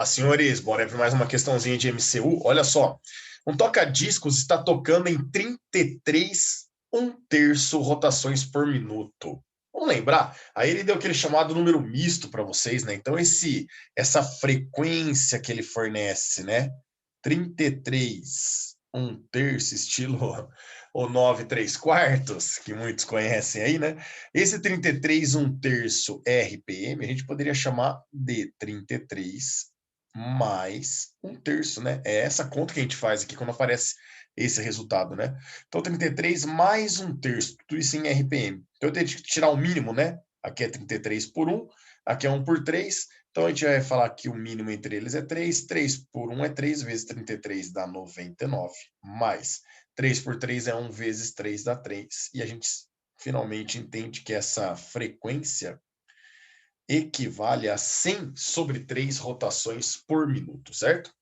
Senhores, bora para mais uma questãozinha de MCU. Olha só, um toca-discos está tocando em 33 1/3 rotações por minuto. Vamos lembrar? Aí ele deu aquele chamado número misto para vocês, né? Então essa frequência que ele fornece, né? 33 1/3, estilo o 9 3/4, que muitos conhecem aí, né? Esse 33 1/3 RPM, a gente poderia chamar de 33 mais 1/3, né? É essa conta que a gente faz aqui quando aparece esse resultado, né? Então, 33 mais 1/3, tudo isso em RPM. Então, eu tenho que tirar o mínimo, né? Aqui é 33 por 1, aqui é 1 por 3. Então, a gente vai falar que o mínimo entre eles é 3. 3 por 1 é 3, vezes 33 dá 99, mais 3 por 3 é 1, vezes 3 dá 3. E a gente finalmente entende que essa frequência equivale a 100 sobre 3 rotações por minuto, certo?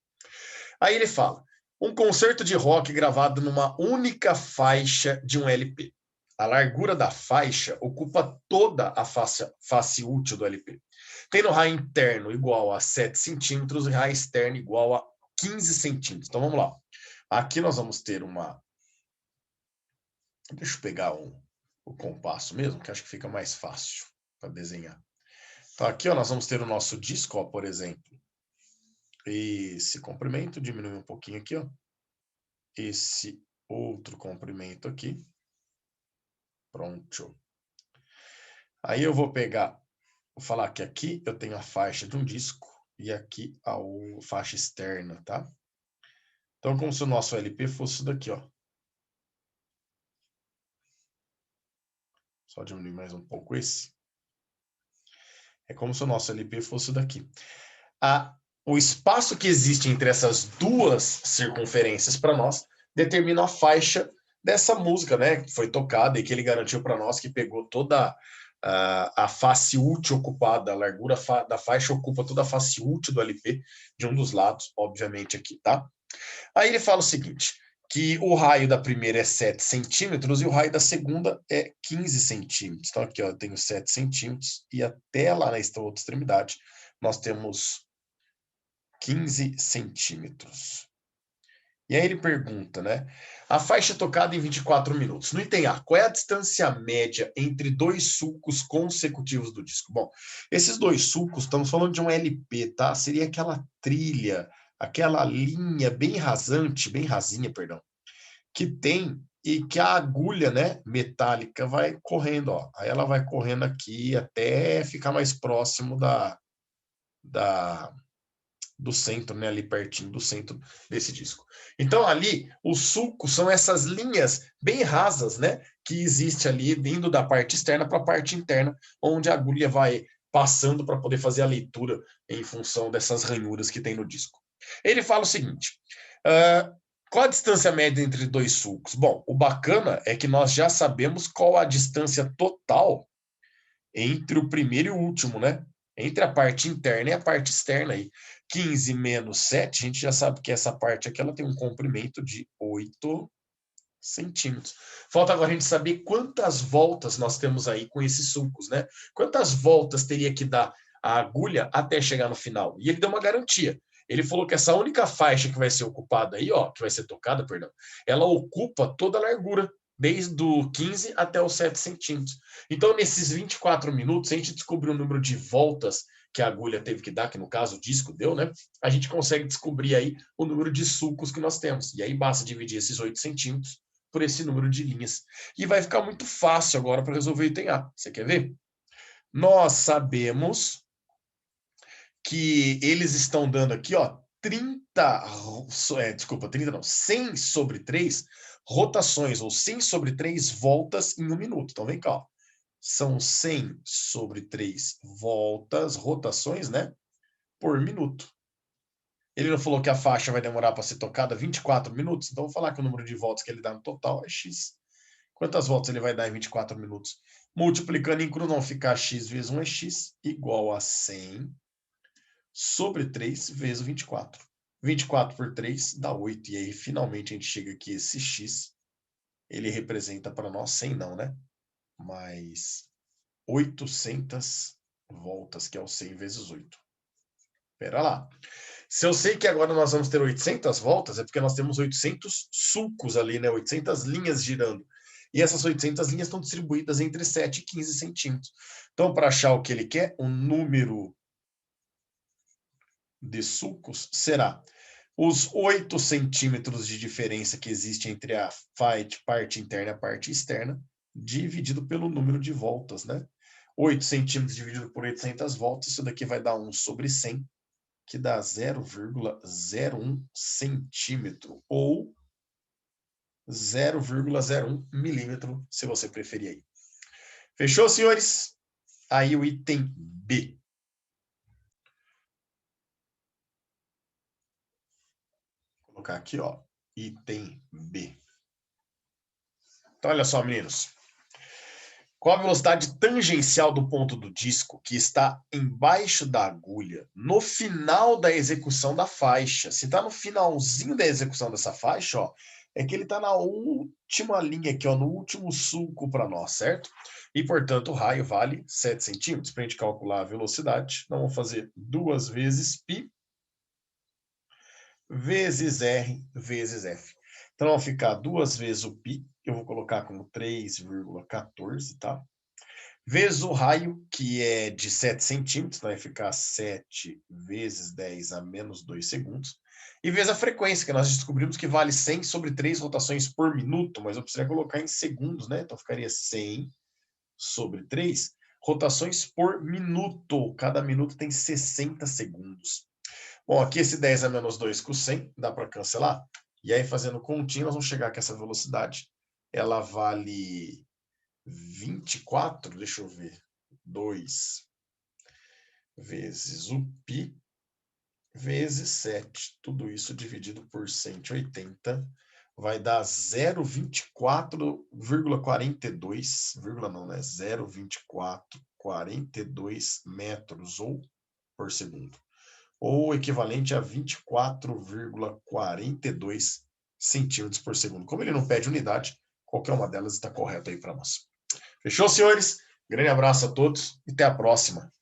Aí ele fala, um concerto de rock gravado numa única faixa de um LP. A largura da faixa ocupa toda a face útil do LP, tendo raio interno igual a 7 centímetros e raio externo igual a 15 centímetros. Então vamos lá. Aqui nós vamos ter uma... Deixa eu pegar o compasso mesmo, que acho que fica mais fácil para desenhar. Então aqui ó, nós vamos ter o nosso disco, ó, por exemplo. Esse comprimento, diminui um pouquinho aqui, ó. Esse outro comprimento aqui. Pronto. Aí eu vou pegar, vou falar que aqui eu tenho a faixa de um disco e aqui a faixa externa, tá? Então, como se o nosso LP fosse isso daqui, ó. Só diminuir mais um pouco esse. É como se o nosso LP fosse isso daqui. O espaço que existe entre essas duas circunferências para nós determina a faixa dessa música, né, que foi tocada e que ele garantiu para nós que pegou toda a face útil ocupada, a largura da faixa ocupa toda a face útil do LP de um dos lados, obviamente aqui, tá? Aí ele fala o seguinte, que o raio da primeira é 7 centímetros e o raio da segunda é 15 centímetros. Então aqui ó, eu tenho 7 centímetros e até lá na outra extremidade nós temos 15 centímetros. E aí ele pergunta, né? A faixa tocada em 24 minutos. No item A, qual é a distância média entre dois sulcos consecutivos do disco? Bom, esses dois sulcos, estamos falando de um LP, tá? Seria aquela trilha, aquela linha bem rasante, bem rasinha, perdão, que tem e que a agulha, né, metálica vai correndo, ó. Aí ela vai correndo aqui até ficar mais próximo do centro, né, ali pertinho do centro desse disco. Então ali, os sulcos são essas linhas bem rasas, né, que existe ali indo da parte externa para a parte interna, onde a agulha vai passando para poder fazer a leitura em função dessas ranhuras que tem no disco. Ele fala o seguinte, qual a distância média entre dois sulcos? Bom, o bacana é que nós já sabemos qual a distância total entre o primeiro e o último, né? Entre a parte interna e a parte externa aí. 15 menos 7, a gente já sabe que essa parte aqui ela tem um comprimento de 8 centímetros. Falta agora a gente saber quantas voltas nós temos aí com esses sulcos, né? Quantas voltas teria que dar a agulha até chegar no final? E ele deu uma garantia. Ele falou que essa única faixa que vai ser ocupada aí, ó, que vai ser tocada, perdão, ela ocupa toda a largura, desde o 15 até os 7 centímetros. Então, nesses 24 minutos, a gente descobriu o número de voltas que a agulha teve que dar, que no caso o disco deu, né? A gente consegue descobrir aí o número de sulcos que nós temos. E aí basta dividir esses 8 centímetros por esse número de linhas. E vai ficar muito fácil agora para resolver o item A. Você quer ver? Nós sabemos que eles estão dando aqui, ó, 100 sobre 3 rotações, ou 100 sobre 3 voltas em um minuto. Então vem cá, ó. São 100 sobre 3 voltas, rotações, né, por minuto. Ele não falou que a faixa vai demorar para ser tocada 24 minutos? Então vou falar que o número de voltas que ele dá no total é X. Quantas voltas ele vai dar em 24 minutos? Multiplicando em cruz, não ficar X vezes 1 é X, igual a 100 sobre 3 vezes 24. 24 por 3 dá 8. E aí, finalmente, a gente chega aqui, esse X, ele representa para nós 100 não, né? Mas 800 voltas, que é o 100 vezes 8. Espera lá. Se eu sei que agora nós vamos ter 800 voltas, é porque nós temos 800 sulcos ali, né? 800 linhas girando. E essas 800 linhas estão distribuídas entre 7 e 15 centímetros. Então, para achar o que ele quer, o número de sulcos será os 8 centímetros de diferença que existe entre a parte interna e a parte externa, dividido pelo número de voltas, né? 8 centímetros dividido por 800 voltas, isso daqui vai dar 1 sobre 100, que dá 0,01 centímetro, ou 0,01 milímetro, se você preferir aí. Fechou, senhores? Aí o item B. Vou colocar aqui, ó, item B. Então, olha só, meninos. Qual a velocidade tangencial do ponto do disco que está embaixo da agulha no final da execução da faixa? Se está no finalzinho da execução dessa faixa, ó, é que ele está na última linha aqui, ó, no último sulco para nós, certo? E, portanto, o raio vale 7 centímetros. Para a gente calcular a velocidade, nós vamos fazer 2 vezes π vezes R vezes F. Então, vai ficar 2 vezes o π, eu vou colocar como 3,14, tá? Vezes o raio, que é de 7 centímetros, vai ficar 7 vezes 10 a menos 2 segundos. E vezes a frequência, que nós descobrimos que vale 100 sobre 3 rotações por minuto, mas eu precisaria colocar em segundos, né? Então ficaria 100 sobre 3 rotações por minuto. Cada minuto tem 60 segundos. Bom, aqui esse 10 a menos 2 com 100, dá para cancelar. E aí, fazendo continha, nós vamos chegar que essa velocidade, ela vale 24, deixa eu ver, 2 vezes o π vezes 7. Tudo isso dividido por 180 vai dar 0,24,42, vírgula não, né? 0,2442 metros ou por segundo, ou equivalente a 24,42 centímetros por segundo. Como ele não pede unidade, qualquer uma delas está correta aí para nós. Fechou, senhores? Grande abraço a todos e até a próxima.